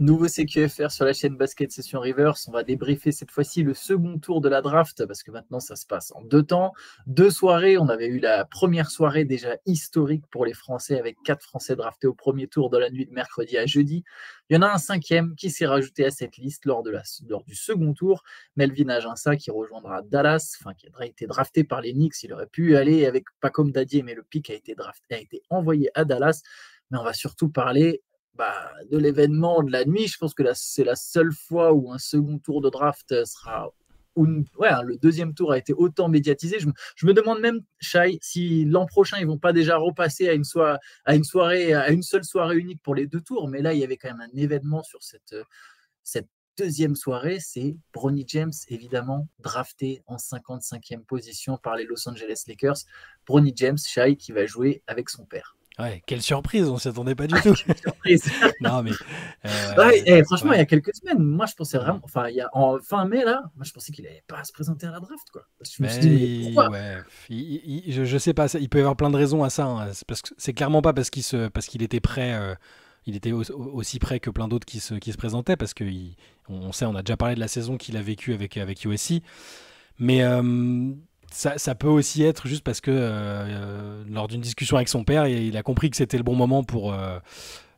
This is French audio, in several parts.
Nouveau CQFR sur la chaîne Basket Session Reverse. On va débriefer cette fois-ci le second tour de la draft parce que maintenant ça se passe en 2 temps. 2 soirées. On avait eu la première soirée déjà historique pour les Français avec 4 Français draftés au premier tour de la nuit de mercredi à jeudi. Il y en a un 5e qui s'est rajouté à cette liste lors du second tour. Melvin Aginsa qui rejoindra Dallas, qui a été drafté par les Knicks. Il aurait pu aller avec Pacom Dadier, mais le pick a été envoyé à Dallas. Mais on va surtout parler de l'événement de la nuit. Je pense que c'est la seule fois où un second tour de draft sera... le deuxième tour a été autant médiatisé. Je me demande même, Shai, si l'an prochain, ils ne vont pas déjà repasser à une seule soirée unique pour les 2 tours. Mais là, il y avait quand même un événement sur cette deuxième soirée. C'est Bronny James, évidemment, drafté en 55e position par les Los Angeles Lakers. Bronny James, Shai, qui va jouer avec son père. Ouais, quelle surprise, on ne s'y attendait pas du tout. Quelle surprise. Non, mais franchement, il y a quelques semaines, moi je pensais vraiment, en fin mai là, moi je pensais qu'il n'allait pas à se présenter à la draft, quoi. Je me suis dit, mais pourquoi je sais pas, il peut y avoir plein de raisons à ça. Hein. C'est clairement pas parce qu'il était prêt. Il était aussi prêt que plein d'autres qui se présentaient, parce qu'on sait, on a déjà parlé de la saison qu'il a vécue avec USC. Mais ça peut aussi être juste parce que lors d'une discussion avec son père, il a compris que c'était le bon moment pour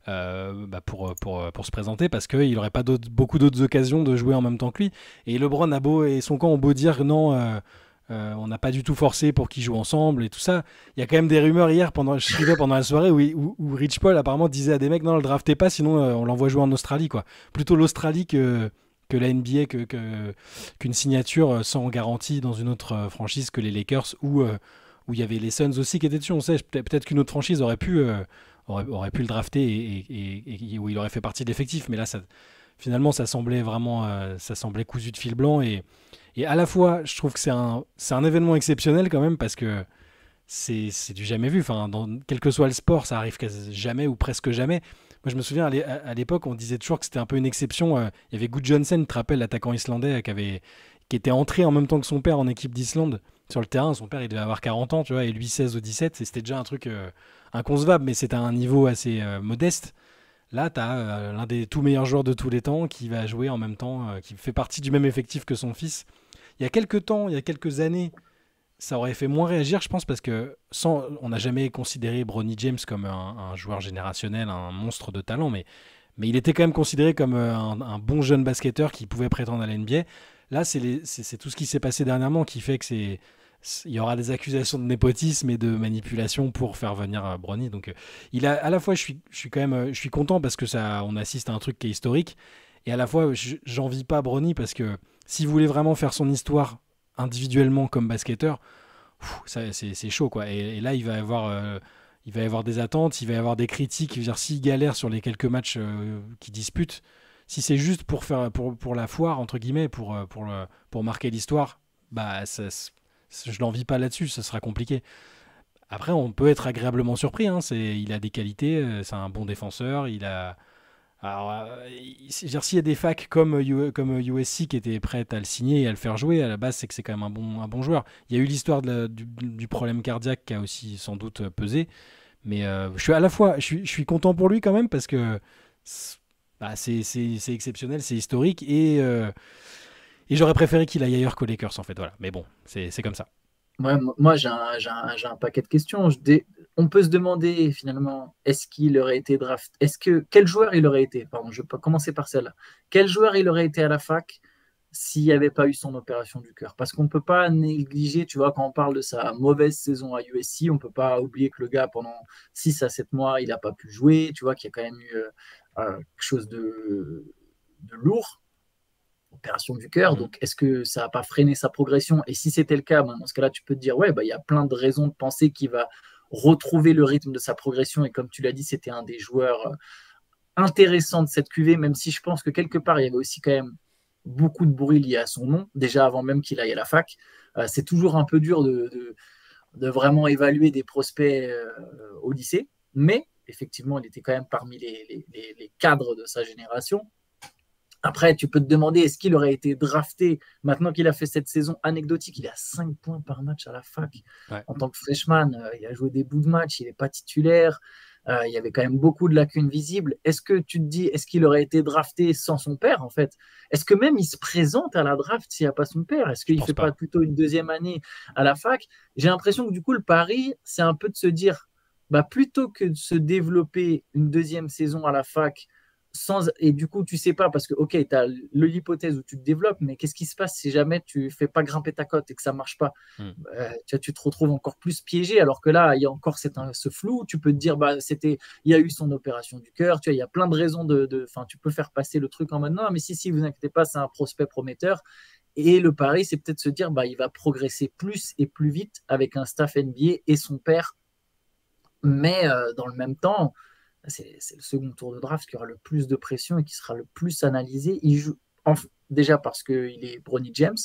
se présenter, parce qu'il n'aurait pas beaucoup d'autres occasions de jouer en même temps que lui. Et LeBron et son camp ont beau dire non, on n'a pas du tout forcé pour qu'ils jouent ensemble et tout ça. Il y a quand même des rumeurs hier, je suivais pendant la soirée, où Rich Paul apparemment disait à des mecs non, le draftez pas, sinon on l'envoie jouer en Australie, quoi. Plutôt l'Australie que la NBA, qu'une signature sans garantie dans une autre franchise que les Lakers, où il y avait les Suns aussi qui étaient dessus. On sait, peut-être qu'une autre franchise aurait pu le drafter et où il aurait fait partie de l'effectif. Mais là, finalement, ça semblait cousu de fil blanc. Et à la fois, je trouve que c'est un événement exceptionnel quand même, parce que c'est du jamais vu. Enfin, quel que soit le sport, ça arrive jamais ou presque jamais. Moi, je me souviens, à l'époque, on disait toujours que c'était un peu une exception. Il y avait Gudjohnsen, tu te rappelles, l'attaquant islandais, qui était entré en même temps que son père en équipe d'Islande sur le terrain. Son père, il devait avoir 40 ans, tu vois, et lui 16 ou 17. Et c'était déjà un truc inconcevable, mais c'était à un niveau assez modeste. Là, tu as l'un des tout meilleurs joueurs de tous les temps qui va jouer en même temps, qui fait partie du même effectif que son fils. Il y a quelques années, ça aurait fait moins réagir, je pense, parce que on n'a jamais considéré Bronny James comme un joueur générationnel, un monstre de talent, mais il était quand même considéré comme un bon jeune basketteur qui pouvait prétendre à la NBA. Là, c'est tout ce qui s'est passé dernièrement qui fait que il y aura des accusations de népotisme et de manipulation pour faire venir Bronny. Donc, à la fois, je suis content parce que on assiste à un truc qui est historique, et à la fois, j'envie pas Bronny, parce que s'il voulait vraiment faire son histoire individuellement comme basketteur, c'est chaud, quoi. Et là, il va y avoir des attentes, il va y avoir des critiques. Je veux dire, s'il galère sur les quelques matchs qu'il dispute, si c'est juste pour la foire, entre guillemets, pour marquer l'histoire, je l'envie pas là-dessus, ça sera compliqué. Après, on peut être agréablement surpris, hein. Il a des qualités, c'est un bon défenseur, alors, s'il y a des facs comme USC qui étaient prêtes à le signer et à le faire jouer, à la base, c'est que c'est quand même un bon joueur. Il y a eu l'histoire du problème cardiaque qui a aussi sans doute pesé. Mais je suis content pour lui quand même, parce que c'est exceptionnel, c'est historique. Et j'aurais préféré qu'il aille ailleurs qu'aux Lakers, en fait. Voilà. Mais bon, c'est comme ça. Ouais, moi, j'ai un paquet de questions. On peut se demander finalement, est-ce qu'il aurait été draft? Quel joueur il aurait été? Pardon, je vais pas commencer par celle-là. Quel joueur il aurait été à la fac s'il n'y avait pas eu son opération du cœur? Parce qu'on ne peut pas négliger, tu vois, quand on parle de sa mauvaise saison à USC, on ne peut pas oublier que le gars, pendant 6 à 7 mois, il n'a pas pu jouer, tu vois, qu'il y a quand même eu quelque chose de lourd, opération du cœur. Donc, est-ce que ça n'a pas freiné sa progression? Et si c'était le cas, dans ce cas-là, tu peux te dire, ouais, il y a plein de raisons de penser qu'il va retrouver le rythme de sa progression. Et comme tu l'as dit, c'était un des joueurs intéressants de cette QV, même si je pense que quelque part, il y avait aussi quand même beaucoup de bruit lié à son nom, déjà avant même qu'il aille à la fac. C'est toujours un peu dur de vraiment évaluer des prospects au lycée, mais effectivement, il était quand même parmi les cadres de sa génération. Après, tu peux te demander, est-ce qu'il aurait été drafté maintenant qu'il a fait cette saison anecdotique? Il a 5 points par match à la fac. Ouais. En tant que freshman, il a joué des bouts de match, il n'est pas titulaire. Il y avait quand même beaucoup de lacunes visibles. Est-ce que tu te dis, est-ce qu'il aurait été drafté sans son père, en fait? Est-ce que même il se présente à la draft s'il n'y a pas son père? Est-ce Je qu'il ne pense fait pas pas. plutôt une deuxième année à la fac? J'ai l'impression que du coup, le pari, c'est un peu de se dire, bah, plutôt que de se développer une deuxième saison à la fac, et du coup, tu sais pas, parce que, ok, tu as l'hypothèse où tu te développes, mais qu'est-ce qui se passe si jamais tu fais pas grimper ta cote et que ça marche pas? Hmm. Tu te retrouves encore plus piégé, alors que là, il y a encore ce flou. Tu peux te dire, bah, il y a eu son opération du cœur, il y a plein de raisons tu peux faire passer le truc en mode non, mais si, vous inquiétez pas, c'est un prospect prometteur. Et le pari, c'est peut-être se dire, bah, il va progresser plus et plus vite avec un staff NBA et son père. Mais dans le même temps, c'est le second tour de draft qui aura le plus de pression et qui sera le plus analysé. Il joue déjà parce qu'il est Bronny James,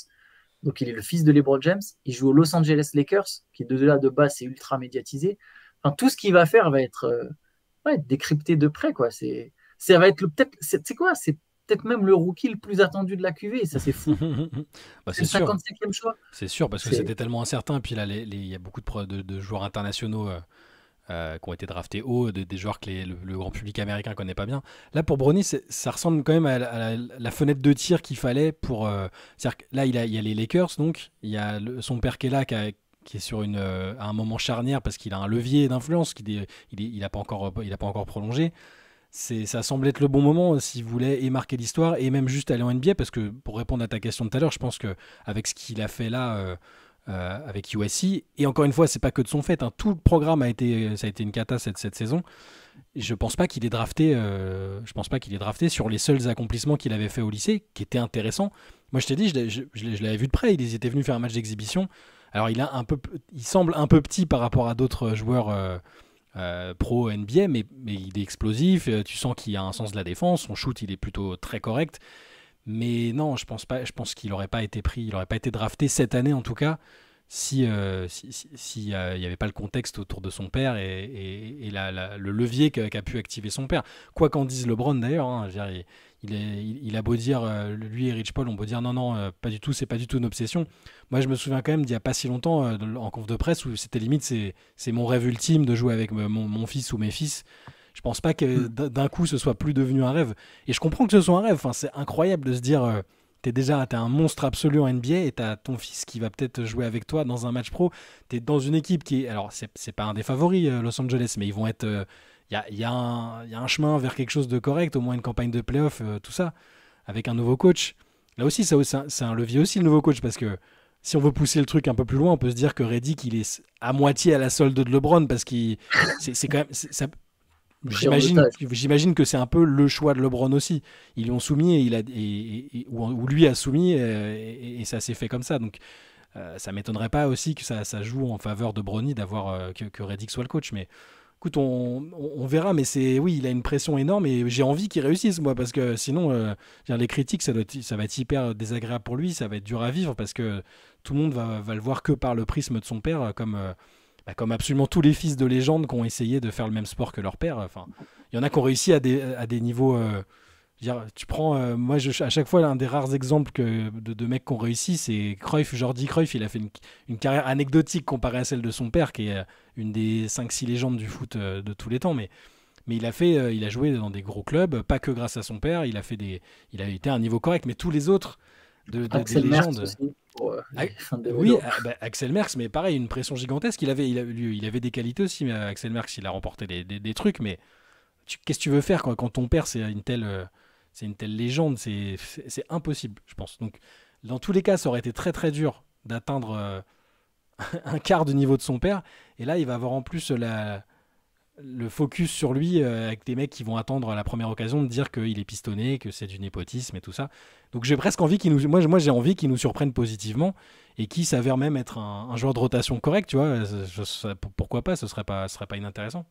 donc il est le fils de LeBron James. Il joue aux Los Angeles Lakers, qui de là de base c'est ultra médiatisé. Enfin, tout ce qu'il va faire va être décrypté de près, quoi. Ça va être peut-être, c'est quoi? C'est peut-être même le rookie le plus attendu de la QV. Ça, c'est fou. Bah, C'est c'est le sûr. 55e choix. C'est sûr, parce que C'est c'était tellement incertain. Puis là, il y a beaucoup de joueurs internationaux qui ont été draftés haut, des joueurs que le grand public américain connaît pas bien. Là, pour Bronny, ça ressemble quand même à la fenêtre de tir qu'il fallait pour. C'est-à-dire que là, il y a les Lakers, donc il y a son père qui est là, qui est sur à un moment charnière parce qu'il a un levier d'influence, il a pas encore prolongé. Ça semble être le bon moment s'il voulait et marquer l'histoire et même juste aller en NBA, parce que pour répondre à ta question de tout à l'heure, je pense que avec ce qu'il a fait là avec USC, et encore une fois, c'est pas que de son fait, hein, tout le programme ça a été une cata cette saison. Je pense pas qu'il ait drafté, je pense pas qu'il ait drafté sur les seuls accomplissements qu'il avait fait au lycée, qui étaient intéressants. Moi, je t'ai dit, je l'avais vu de près. Ils étaient venus faire un match d'exhibition. Alors, il semble un peu petit par rapport à d'autres joueurs. Pro NBA, mais il est explosif, tu sens qu'il a un sens de la défense, son shoot il est plutôt très correct, mais non, je pense pas, je pense qu'il n'aurait pas été pris, il n'aurait pas été drafté cette année en tout cas, si il n'y avait pas le contexte autour de son père et le levier qu'a pu activer son père. Quoi qu'en dise LeBron d'ailleurs, hein, je veux dire, il a beau dire, lui et Rich Paul ont beau dire non, non, pas du tout, c'est pas du tout une obsession. Moi, je me souviens quand même d'il n'y a pas si longtemps, en conf de presse, où c'était limite, c'est mon rêve ultime de jouer avec mon fils ou mes fils. Je pense pas que d'un coup ce soit plus devenu un rêve. Et je comprends que ce soit un rêve. Enfin, c'est incroyable de se dire, t'es un monstre absolu en NBA et t'as ton fils qui va peut-être jouer avec toi dans un match pro. T'es dans une équipe qui est, alors c'est pas un des favoris Los Angeles, mais ils vont être, il y a un chemin vers quelque chose de correct, au moins une campagne de playoff, tout ça, avec un nouveau coach. Là aussi, c'est un levier aussi le nouveau coach, parce que si on veut pousser le truc un peu plus loin, on peut se dire que Redick il est à moitié à la solde de LeBron, parce qu'il c'est quand même pris en j'imagine, otage. j'imagine que c'est un peu le choix de LeBron aussi. Ils l'ont soumis ou lui a soumis et ça s'est fait comme ça. Donc ça m'étonnerait pas aussi que ça joue en faveur de Bronny d'avoir que Redick soit le coach. Mais écoute, on verra. Mais oui, il a une pression énorme et j'ai envie qu'il réussisse moi, parce que sinon, les critiques ça va être hyper désagréable pour lui. Ça va être dur à vivre parce que tout le monde va le voir que par le prisme de son père, comme absolument tous les fils de légende qui ont essayé de faire le même sport que leur père. Enfin, il y en a qui ont réussi à des niveaux. Tu prends, moi, à chaque fois, l'un des rares exemples de mecs qui ont réussi, c'est Cruyff, Jordi Cruyff. Il a fait une carrière anecdotique comparée à celle de son père, qui est une des 5-6 légendes du foot de tous les temps. Mais il a joué dans des gros clubs, pas que grâce à son père. Il a été à un niveau correct, mais tous les autres des Axel Merckx légendes. aussi, pour Ah, les fans de oui, vélo. Axel Merckx, mais pareil, une pression gigantesque. Il avait des qualités aussi, mais Axel Merckx, il a remporté des trucs. Mais qu'est-ce que tu veux faire quand ton père, c'est une telle légende? C'est impossible, je pense. Donc, dans tous les cas, ça aurait été très très dur d'atteindre un quart du niveau de son père. Et là, il va avoir en plus le focus sur lui avec des mecs qui vont attendre la première occasion de dire qu'il est pistonné, que c'est du népotisme et tout ça. Donc j'ai presque envie moi j'ai envie qu'il nous surprenne positivement et qu'il s'avère même être un joueur de rotation correct, tu vois. Pourquoi pas, ce serait pas inintéressant.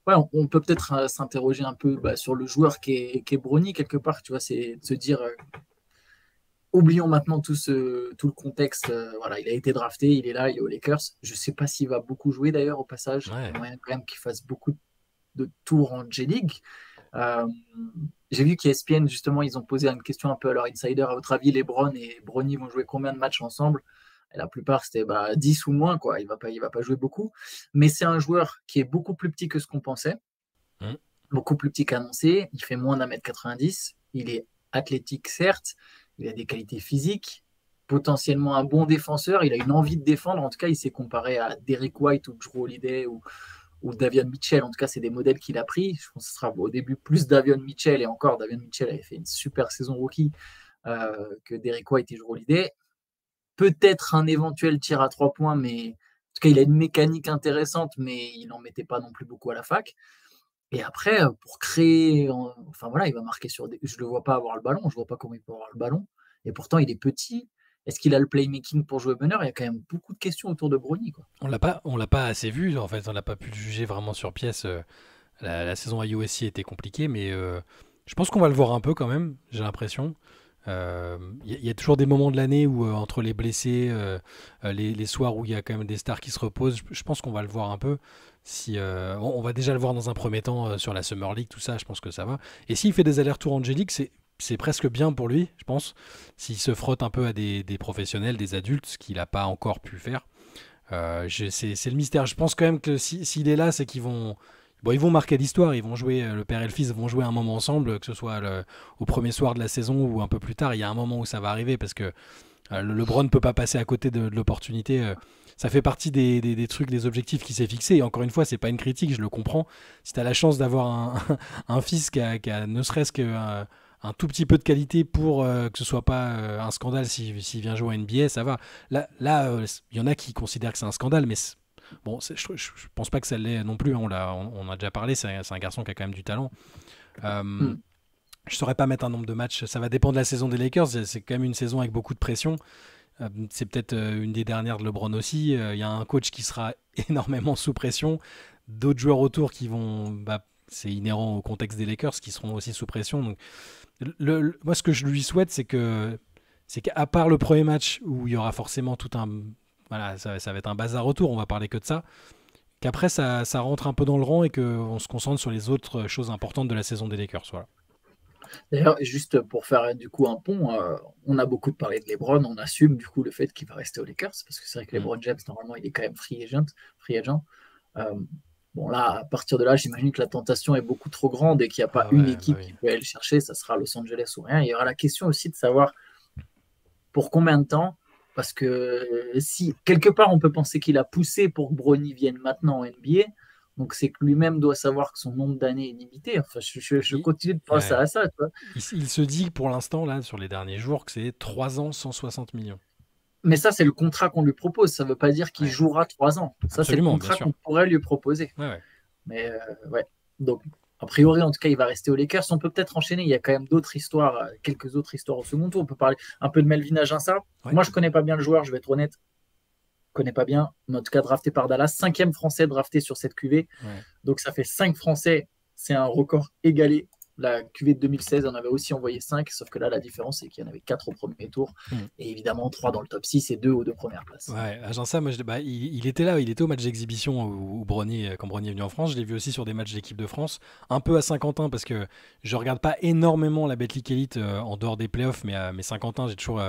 Ouais, on peut peut-être s'interroger un peu sur le joueur qui est Bronny quelque part, tu vois, c'est de se dire, oublions maintenant tout le contexte. Voilà, il a été drafté, il est là, il est aux Lakers. Je ne sais pas s'il va beaucoup jouer d'ailleurs au passage. Il y Ouais. a moyen quand même qu'il fasse beaucoup de tours en G-League. Euh, j'ai vu qu'ESPN, justement, ils ont posé une question un peu à leur insider. À votre avis, LeBron et Bronny vont jouer combien de matchs ensemble? Et la plupart, c'était 10 ou moins, quoi. Il va pas jouer beaucoup. Mais c'est un joueur qui est beaucoup plus petit que ce qu'on pensait. Mm. beaucoup plus petit qu'annoncé. Il fait moins d'1m90. Il est athlétique, certes. Il a des qualités physiques. Potentiellement un bon défenseur. Il a une envie de défendre. En tout cas, il s'est comparé à Derrick White ou Drew Holiday ou Davion Mitchell. En tout cas, c'est des modèles qu'il a pris. Je pense que ce sera au début plus Davion Mitchell. Et encore, Davion Mitchell avait fait une super saison rookie que Derrick White et Drew Holiday. Peut-être un éventuel tir à 3 points, mais en tout cas, il a une mécanique intéressante, mais il n'en mettait pas non plus beaucoup à la fac. Et après, pour créer, enfin voilà, il va marquer sur des. Je ne le vois pas avoir le ballon, je ne vois pas comment il peut avoir le ballon. Et pourtant, il est petit. Est-ce qu'il a le playmaking pour jouer meneur? Il y a quand même beaucoup de questions autour de Brony, quoi. On l'a pas assez vu, en fait, on l'a pas pu le juger vraiment sur pièce. La saison à USC était compliquée, mais je pense qu'on va le voir un peu quand même, j'ai l'impression. Il y a toujours des moments de l'année où, entre les blessés, les soirs où il y a quand même des stars qui se reposent, je pense qu'on va le voir un peu. Si, on va déjà le voir dans un premier temps sur la Summer League, tout ça, je pense que ça va. Et s'il fait des allers-retours angéliques, c'est presque bien pour lui, je pense. S'il se frotte un peu à des professionnels, des adultes, ce qu'il n'a pas encore pu faire. C'est le mystère. Je pense quand même que s'il est là, c'est qu'ils vont. Bon, ils vont marquer l'histoire, ils vont jouer, le père et le fils vont jouer un moment ensemble, que ce soit au premier soir de la saison ou un peu plus tard. Il y a un moment où ça va arriver parce que le LeBron ne peut pas passer à côté de l'opportunité. Ça fait partie des trucs, des objectifs qu'il s'est fixés. Et encore une fois, c'est pas une critique, je le comprends. Si tu as la chance d'avoir un fils qui a ne serait-ce qu'un tout petit peu de qualité pour que ce soit pas un scandale s'il vient jouer à NBA, ça va. Là, il y en a qui considèrent que c'est un scandale, mais bon, je pense pas que ça l'est non plus. Hein. On a déjà parlé, c'est un garçon qui a quand même du talent. Euh, Mm. je saurais pas mettre un nombre de matchs, ça va dépendre de la saison des Lakers. C'est quand même une saison avec beaucoup de pression. C'est peut-être une des dernières de LeBron aussi. Il y a un coach qui sera énormément sous pression, d'autres joueurs autour qui vont, c'est inhérent au contexte des Lakers, qui seront aussi sous pression. Donc, moi, ce que je lui souhaite, c'est qu'à part le premier match où il y aura forcément tout un, voilà, ça va être un bazar autour, on va parler que de ça, qu'après ça rentre un peu dans le rang et qu'on se concentre sur les autres choses importantes de la saison des Lakers. Voilà. D'ailleurs, juste pour faire du coup un pont, on a beaucoup parlé de LeBron, on assume du coup le fait qu'il va rester aux Lakers, parce que c'est vrai que Mm. LeBron James, normalement, il est quand même free agent. Free agent. Euh, bon, là, à partir de là, j'imagine que la tentation est beaucoup trop grande et qu'il n'y a pas Ah une ouais, bah équipe oui. qui peut aller le chercher, ça sera Los Angeles ou rien. Il y aura la question aussi de savoir pour combien de temps, parce que si quelque part on peut penser qu'il a poussé pour que Bronny vienne maintenant en NBA, donc c'est que lui-même doit savoir que son nombre d'années est limité. Enfin, je Il, continue de penser ouais. à ça, tu vois. Il se dit pour l'instant, là, sur les derniers jours, que c'est 3 ans, 160 millions. Mais ça, c'est le contrat qu'on lui propose. Ça ne veut pas dire qu'il Ouais, jouera 3 ans. Ça, c'est le absolument, bien contrat sûr. qu'on pourrait lui proposer. Ouais, ouais. Mais ouais. Donc, a priori, en tout cas, il va rester aux Lakers. On peut peut-être enchaîner. Il y a quand même d'autres histoires, quelques autres histoires au second tour. On peut parler un peu de Melvin Aginsa. Ouais, Moi, je ne connais pas bien le joueur, je vais être honnête. Je ne connais pas bien. Mais en tout cas, drafté par Dallas. 5e Français drafté sur cette QV. ouais. Donc, ça fait 5 Français. C'est un record égalé. La QV de 2016 en avait aussi envoyé 5, sauf que là, la différence, c'est qu'il y en avait 4 au premier tour. Mm. Et évidemment, 3 dans le top 6 et 2 aux 2 premières places. Ouais, Aginsa, moi, il était là, il était au match d'exhibition où Brony, quand Brony est venu en France. Je l'ai vu aussi sur des matchs d'équipe de France, un peu à Saint-Quentin, parce que je regarde pas énormément la Betclic Elite en dehors des playoffs, mais Saint-Quentin, j'ai toujours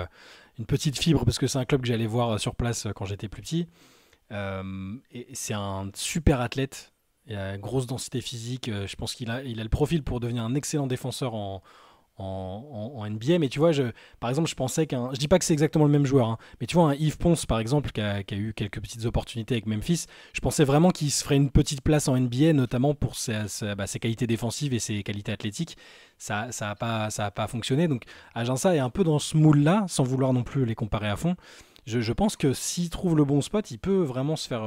une petite fibre, parce que c'est un club que j'allais voir sur place quand j'étais plus petit. Et c'est un super athlète, il a une grosse densité physique, je pense qu'il a le profil pour devenir un excellent défenseur en NBA, mais tu vois, par exemple, je pensais je dis pas que c'est exactement le même joueur, hein, mais tu vois, un Yves Ponce, par exemple, qui a eu quelques petites opportunités avec Memphis, je pensais vraiment qu'il se ferait une petite place en NBA, notamment pour ses qualités défensives et ses qualités athlétiques. Ça a pas fonctionné, donc Aginsa est un peu dans ce moule-là, sans vouloir non plus les comparer à fond. Je pense que s'il trouve le bon spot, il peut vraiment se faire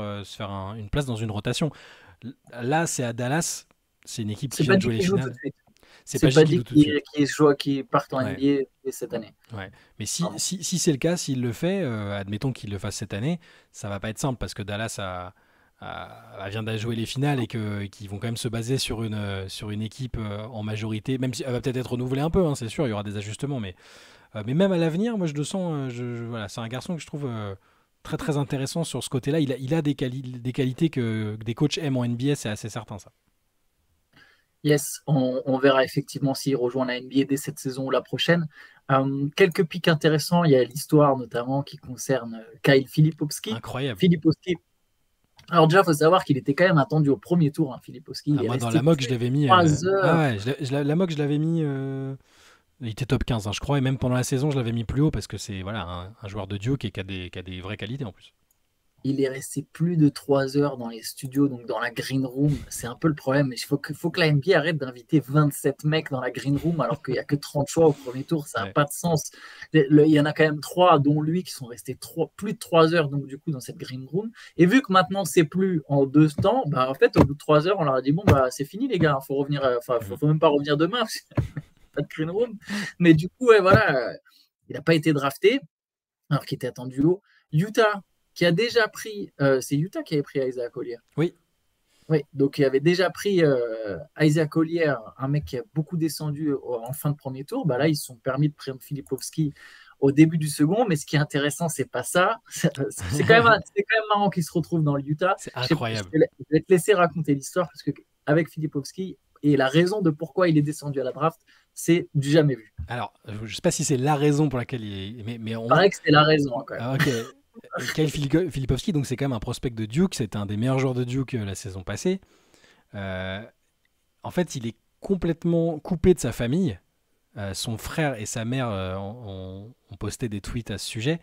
une place dans une rotation. Là, c'est à Dallas, c'est une équipe qui C'est vient pas de dit jouer les qu'il joue tout de finales. suite. C'est C'est pas pas J qui dit joue tout de suite. qu'il parte en Ouais, NBA cette année. ouais. Mais si, Pardon. si, si c'est le cas, s'il le fait, admettons qu'il le fasse cette année, ça va pas être simple parce que Dallas vient de jouer les finales et qu'ils vont quand même se baser sur une équipe en majorité, même si elle va peut-être être renouvelée un peu, hein, c'est sûr, il y aura des ajustements, mais même à l'avenir, moi je le sens, voilà, c'est un garçon que je trouve très très intéressant sur ce côté-là. Il a des qualités que des coachs aiment en NBA, c'est assez certain ça. Yes, on verra effectivement s'il rejoint la NBA dès cette saison ou la prochaine. Quelques pics intéressants, il y a l'histoire notamment qui concerne Kyle Filipowski. Incroyable. Filipowski, Alors déjà, il faut savoir qu'il était quand même attendu au premier tour, hein, Filipowski. Il est Moi, dans resté la mock, je l'avais mis. 3 heures. Ouais, la mock, je l'avais mis. Il était top 15, hein, je crois, et même pendant la saison, je l'avais mis plus haut parce que c'est voilà, un joueur de Duke et qui a des vraies qualités en plus. Il est resté plus de 3 heures dans les studios, donc dans la green room. C'est un peu le problème. Il faut que la NBA arrête d'inviter 27 mecs dans la green room alors qu'il n'y a que 30 choix au premier tour. Ça n'a Ouais. pas de sens. Il y en a quand même 3, dont lui, qui sont restés plus de 3 heures donc, du coup, dans cette green room. Et vu que maintenant, c'est plus en 2 temps, bah, en fait, au bout de 3 heures, on leur a dit bon, bah, c'est fini, les gars. Il faut revenir. Faut même pas revenir demain. Parce qu'il n'y a pas de green room. Mais du coup, ouais, voilà, il n'a pas été drafté alors qu'il était attendu haut. Utah, qui a déjà pris, c'est Utah qui avait pris Isaac Collier. Oui. Oui, donc il avait déjà pris Isaac Collier, un mec qui a beaucoup descendu en fin de premier tour. Bah là, ils se sont permis de prendre Filipowski au début du second, mais ce qui est intéressant, c'est pas ça. C'est quand même marrant qu'il se retrouve dans le Utah. C'est incroyable. Je vais te laisser raconter l'histoire parce que avec Filipowski et la raison de pourquoi il est descendu à la draft, c'est du jamais vu. Alors, je sais pas si c'est la raison pour laquelle il est. Mais Il paraît que c'est la raison quand même. Ah, ok. Kyle Filipowski, donc c'est quand même un prospect de Duke. C'était un des meilleurs joueurs de Duke la saison passée. En fait, il est complètement coupé de sa famille. Son frère et sa mère ont posté des tweets à ce sujet.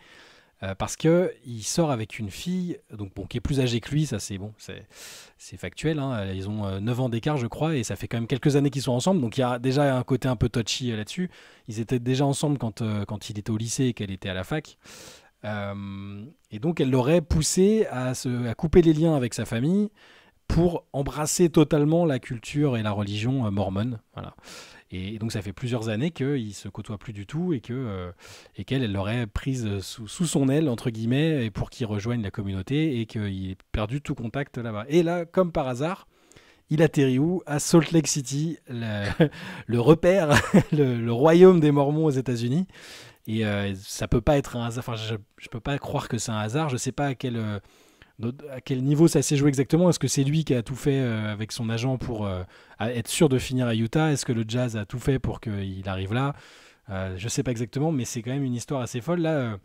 Parce que il sort avec une fille donc bon, qui est plus âgée que lui, ça c'est bon, c'est factuel, hein. Ils ont 9 ans d'écart je crois et ça fait quand même quelques années qu'ils sont ensemble, donc il y a déjà un côté un peu touchy là-dessus. Ils étaient déjà ensemble quand il était au lycée et qu'elle était à la fac. Et donc elle l'aurait poussé à couper les liens avec sa famille pour embrasser totalement la culture et la religion mormone. Voilà. Et donc ça fait plusieurs années qu'ils se côtoient plus du tout et qu'elle l'aurait prise sous son aile entre guillemets et pour qu'il rejoigne la communauté et qu'il ait perdu tout contact là-bas. Et là, comme par hasard, il atterrit où? À Salt Lake City, le repère, le royaume des Mormons aux États-Unis. Et ça peut pas être un hasard. Enfin, je peux pas croire que c'est un hasard. Je sais pas à quel niveau ça s'est joué exactement. Est-ce que c'est lui qui a tout fait avec son agent pour être sûr de finir à Utah? Est-ce que le Jazz a tout fait pour qu'il arrive là? Je sais pas exactement, mais c'est quand même une histoire assez folle. Là,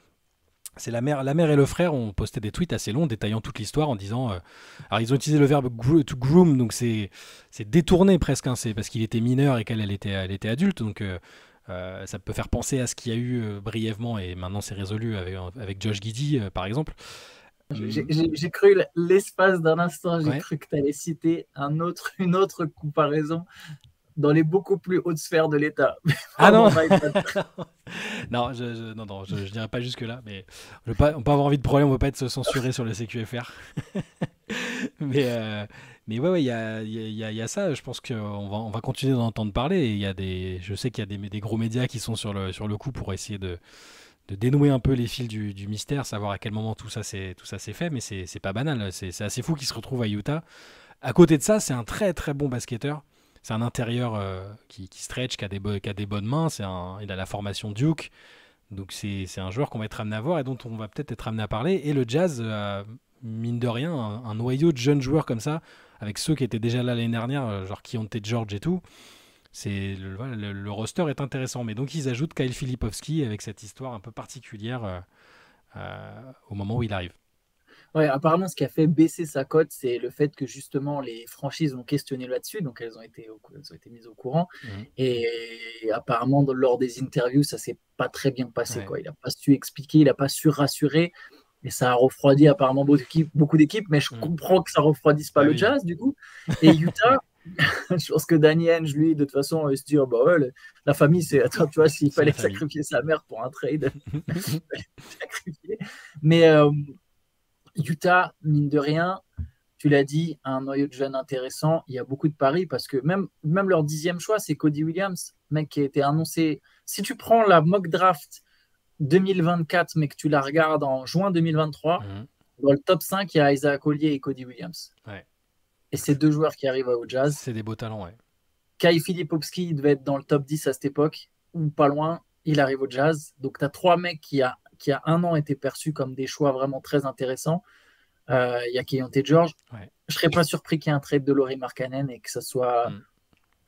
c'est la mère et le frère ont posté des tweets assez longs détaillant toute l'histoire en disant. Alors, ils ont utilisé le verbe to groom, donc c'est détourné presque. Hein, c'est parce qu'il était mineur et qu'elle elle était adulte. Donc. Ça peut faire penser à ce qu'il y a eu brièvement et maintenant c'est résolu avec Josh Giddey par exemple. J'ai cru, l'espace d'un instant, j'ai Ouais. cru que tu allais citer une autre comparaison dans les beaucoup plus hautes sphères de l'État. Ah non. Non, je dirais pas jusque là, mais on peut avoir envie de problème, on veut pas être censuré sur le CQFR. mais ouais, il y a ça. Je pense qu'on va continuer d'en entendre parler. Et je sais qu'il y a des gros médias qui sont sur le coup pour essayer de dénouer un peu les fils du mystère, savoir à quel moment tout ça s'est fait. Mais c'est pas banal. C'est assez fou qu'il se retrouve à Utah. À côté de ça, c'est un très très bon basketteur. C'est un intérieur qui stretch, qui a des bonnes mains. Il a la formation Duke. Donc c'est un joueur qu'on va être amené à voir et dont on va peut-être être amené à parler. Et le Jazz, mine de rien, un noyau de jeunes joueurs comme ça, avec ceux qui étaient déjà là l'année dernière, genre Keyonte George et tout. Le roster est intéressant. Mais donc ils ajoutent Kyle Filipowski avec cette histoire un peu particulière au moment où il arrive. Ouais, apparemment, ce qui a fait baisser sa cote, c'est le fait que justement les franchises ont questionné là-dessus, donc elles ont été mises au courant. Mhm. Et apparemment, lors des interviews, ça s'est pas très bien passé, Ouais. quoi. Il n'a pas su expliquer, il n'a pas su rassurer. Et ça a refroidi apparemment beaucoup d'équipes, mais je Mhm. comprends que ça refroidisse pas Bah le oui. Jazz, du coup. Et Utah, je pense que Danny Ainge, lui, de toute façon, il se dit, oh, bah ouais, la famille, c'est. Attends, tu vois, s'il C'est la fallait famille. sacrifier sa mère pour un trade, il fallait sacrifier. Mais Utah, mine de rien, tu l'as dit, un noyau de jeunes intéressant. Il y a beaucoup de paris parce que même leur 10e choix, c'est Cody Williams, mec qui a été annoncé. Si tu prends la mock draft 2024, mais que tu la regardes en juin 2023, Mhm. dans le top 5, il y a Isaac Collier et Cody Williams. Ouais. Et c'est 2 joueurs qui arrivent au Jazz. C'est des beaux talents, ouais. Kai Filipowski devait être dans le top 10 à cette époque, ou pas loin. Il arrive au Jazz. Donc, tu as 3 mecs qui a un an été perçus comme des choix vraiment très intéressants. Il y a Keyonte George. Ouais. Je serais pas surpris qu'il y ait un trade de Lauri Markkanen et que ça soit. Mhm.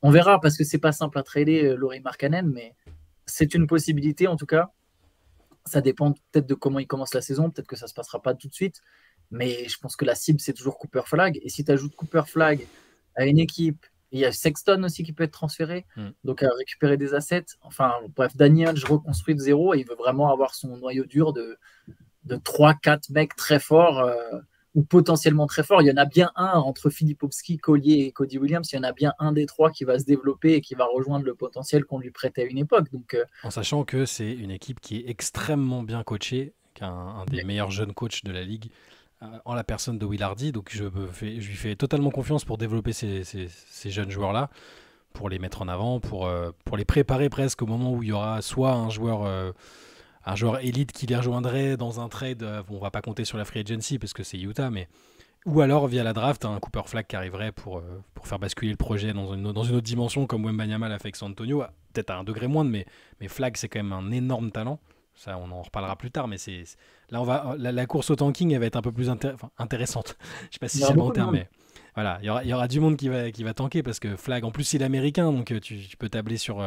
On verra parce que c'est pas simple à trader Lauri Markkanen, mais c'est une possibilité en tout cas. Ça dépend peut-être de comment il commence la saison. Peut-être que ça se passera pas tout de suite. Mais je pense que la cible, c'est toujours Cooper Flag. Et si tu ajoutes Cooper Flag à une équipe, il y a Sexton aussi qui peut être transféré, donc à récupérer des assets. Enfin, bref, Danny Ainge reconstruit de zéro et il veut vraiment avoir son noyau dur de 3-4 mecs très forts ou potentiellement très forts. Il y en a bien un entre Filipowski, Collier et Cody Williams. Il y en a bien un des trois qui va se développer et qui va rejoindre le potentiel qu'on lui prêtait à une époque. Donc, en sachant que c'est une équipe qui est extrêmement bien coachée, qui est un des meilleurs jeunes coachs de la ligue, en la personne de Will Hardy. Donc je lui fais totalement confiance pour développer ces jeunes joueurs-là, pour les mettre en avant, pour les préparer presque au moment où il y aura soit un joueur élite qui les rejoindrait dans un trade. On va pas compter sur la free agency parce que c'est Utah, mais ou alors via la draft, un Cooper Flag qui arriverait pour faire basculer le projet dans une autre dimension, comme Wembanyama l'a fait avec San Antonio, peut-être à un degré moindre, mais Flag c'est quand même un énorme talent. Ça, on en reparlera plus tard, mais là, la course au tanking, elle va être un peu plus intéressante. Je sais pas si c'est le bon terme, mais voilà, il y aura du monde qui va tanker parce que Flag, en plus, il est américain, donc tu peux tabler sur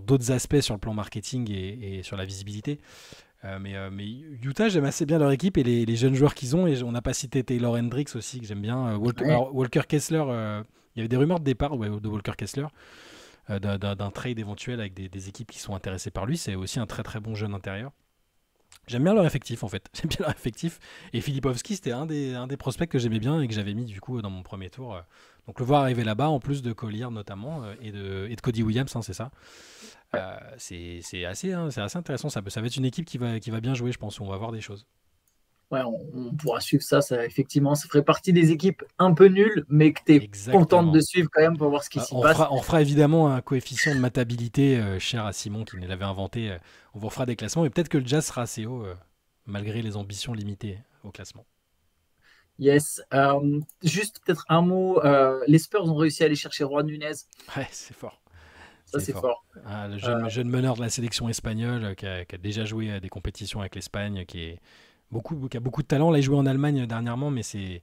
d'autres aspects sur le plan marketing et sur la visibilité. Mais Utah, j'aime assez bien leur équipe et les jeunes joueurs qu'ils ont. Et on n'a pas cité Taylor Hendricks aussi, que j'aime bien. Walker Kessler, il y avait des rumeurs de départ de Walker Kessler. D'un trade éventuel avec des équipes qui sont intéressées par lui. C'est aussi un très très bon jeune intérieur. J'aime bien leur effectif en fait. J'aime bien leur effectif. Et Filipowski, c'était un des prospects que j'aimais bien et que j'avais mis du coup dans mon premier tour. Donc le voir arriver là-bas, en plus de Collier notamment et de Cody Williams, c'est ça. C'est assez intéressant. Ça va être une équipe qui va bien jouer, je pense. On va voir des choses. Ouais, on pourra suivre ça. Effectivement, ça ferait partie des équipes un peu nulles, mais que tu es contente de suivre quand même pour voir ce qui s'y passe. On fera évidemment un coefficient de matabilité cher à Simon qui l'avait inventé. On vous refera des classements et peut-être que le Jazz sera assez haut malgré les ambitions limitées au classement. Yes. Juste peut-être un mot. Les Spurs ont réussi à aller chercher Juan Nunez. Ouais, c'est fort. Ça, c'est fort. Le jeune meneur de la sélection espagnole qui a déjà joué à des compétitions avec l'Espagne, qui a beaucoup de talent. Là, il jouait en Allemagne dernièrement, mais il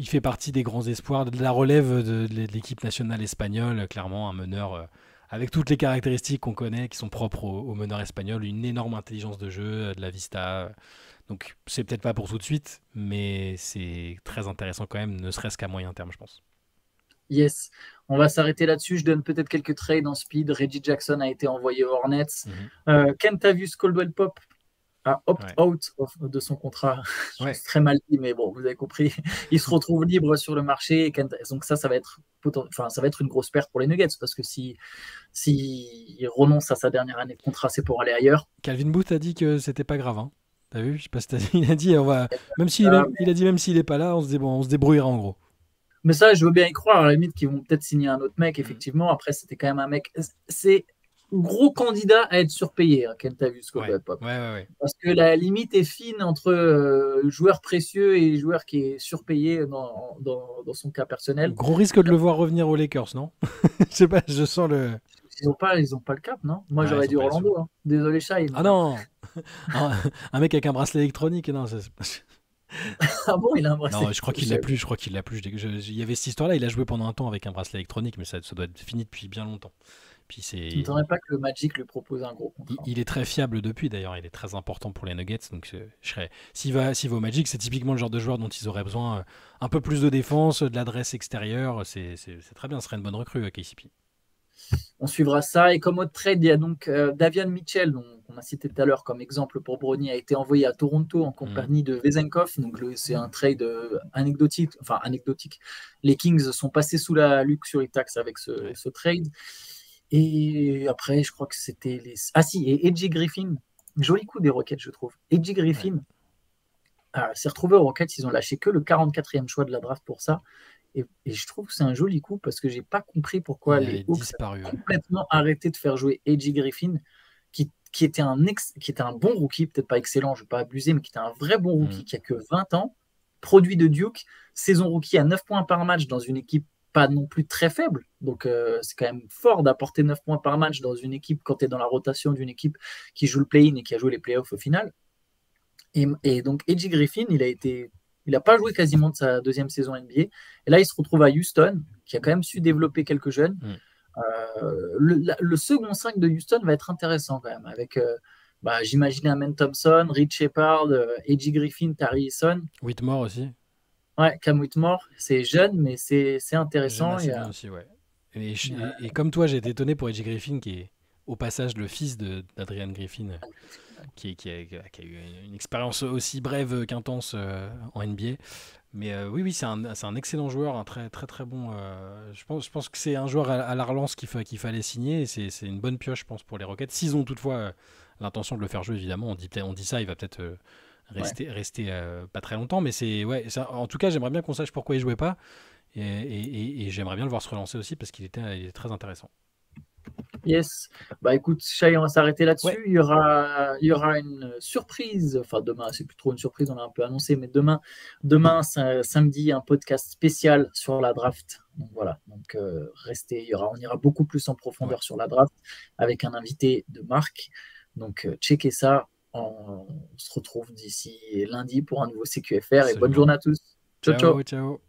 fait partie des grands espoirs de la relève de l'équipe nationale espagnole. Clairement, un meneur avec toutes les caractéristiques qu'on connaît, qui sont propres aux meneurs espagnols, une énorme intelligence de jeu, de la vista. Donc, c'est peut-être pas pour tout de suite, mais c'est très intéressant quand même, ne serait-ce qu'à moyen terme, je pense. Yes, on va s'arrêter là-dessus. Je donne peut-être quelques trades en speed. Reggie Jackson a été envoyé aux Hornets. Kentavious Caldwell-Pope a opt-out de son contrat. C'est très mal dit, mais bon, vous avez compris. Il se retrouve libre sur le marché. Donc ça va être une grosse perte pour les Nuggets parce que si renonce à sa dernière année de contrat, c'est pour aller ailleurs. Calvin Booth a dit que c'était pas grave. Hein. T'as vu? Je sais pas si il a dit même s'il est pas là, on se débrouillera en gros. Mais ça, je veux bien y croire. À la limite, qu'ils vont peut-être signer un autre mec, effectivement. Après, c'était quand même un mec. C'est gros candidat à être surpayé, Kentavious Caldwell-Pope. Ouais. Parce que la limite est fine entre joueur précieux et joueur qui est surpayé dans son cas personnel. Gros risque de le voir revenir aux Lakers, non? Je sais pas, je sens le. Ils ont pas le cap, non? Moi, j'aurais dit Orlando. Hein. Désolé, Shai. Ah non. Un mec avec un bracelet électronique, non. Ah bon, il a un bracelet. Non, je crois qu'il l'a plus. Il y avait cette histoire-là. Il a joué pendant un temps avec un bracelet électronique, mais ça doit être fini depuis bien longtemps. Puis je ne m'attendrais pas que le Magic lui propose un gros contrat. Il est très fiable depuis, d'ailleurs. Il est très important pour les Nuggets. Donc, s'il va au Magic, c'est typiquement le genre de joueur dont ils auraient besoin. Un peu plus de défense, de l'adresse extérieure. C'est très bien. Ce serait une bonne recrue, KCP. On suivra ça. Et comme autre trade, il y a donc Davion Mitchell, qu'on a cité tout à l'heure comme exemple pour Bronny, a été envoyé à Toronto en compagnie de Vezenkov. Donc c'est un trade anecdotique. Enfin, anecdotique. Les Kings sont passés sous la luxury tax avec ce trade. Et après, je crois que c'était les. Ah si, et Edgy Griffin. Joli coup des Rockets, je trouve. Edgy Griffin s'est retrouvé aux Rockets. Ils ont lâché que le 44e choix de la draft pour ça. Et je trouve que c'est un joli coup parce que j'ai pas compris pourquoi les Hawks ont complètement arrêté de faire jouer Edgy Griffin, qui était un bon rookie, peut-être pas excellent, je ne vais pas abuser, mais qui était un vrai bon rookie qui a que 20 ans, produit de Duke, saison rookie à 9 points par match dans une équipe pas non plus très faible. Donc c'est quand même fort d'apporter 9 points par match dans une équipe quand tu es dans la rotation d'une équipe qui joue le play-in et qui a joué les playoffs au final. Et donc Edgy Griffin, il n'a pas joué quasiment de sa deuxième saison NBA. Et là, il se retrouve à Houston, qui a quand même su développer quelques jeunes. Le second 5 de Houston va être intéressant quand même, avec bah, j'imagine Amen Thompson, Reed Shepard, A.J. Griffin, Tari Eason. Whitmore aussi. Ouais, Cam Whitmore, c'est jeune, mais c'est J'aime intéressant. assez bien aussi, ouais. Et comme toi, j'ai été étonné pour Edgy Griffin, qui est au passage le fils d'Adrian Griffin, qui a eu une expérience aussi brève qu'intense en NBA. Mais oui, c'est un excellent joueur, un très très très bon. Je pense que c'est un joueur à la relance qu'il fallait signer. Et c'est une bonne pioche, je pense, pour les Rockets. S'ils ont toutefois l'intention de le faire jouer, évidemment, on dit ça, il va peut-être Ouais. rester pas très longtemps. Mais en tout cas, j'aimerais bien qu'on sache pourquoi il jouait pas. Et j'aimerais bien le voir se relancer aussi parce il est très intéressant. Yes. Bah écoute, Shai, on va s'arrêter Ouais, là-dessus. Il y aura une surprise. Enfin, demain, c'est plus trop une surprise, on l'a un peu annoncé, mais demain samedi, un podcast spécial sur la draft. Donc voilà. Donc restez, on ira beaucoup plus en ouais. profondeur sur la draft avec un invité de marque. Donc checkez ça. On se retrouve d'ici lundi pour un nouveau CQFR et bonne Absolument. journée à tous. Ciao, ciao. Ciao, ciao.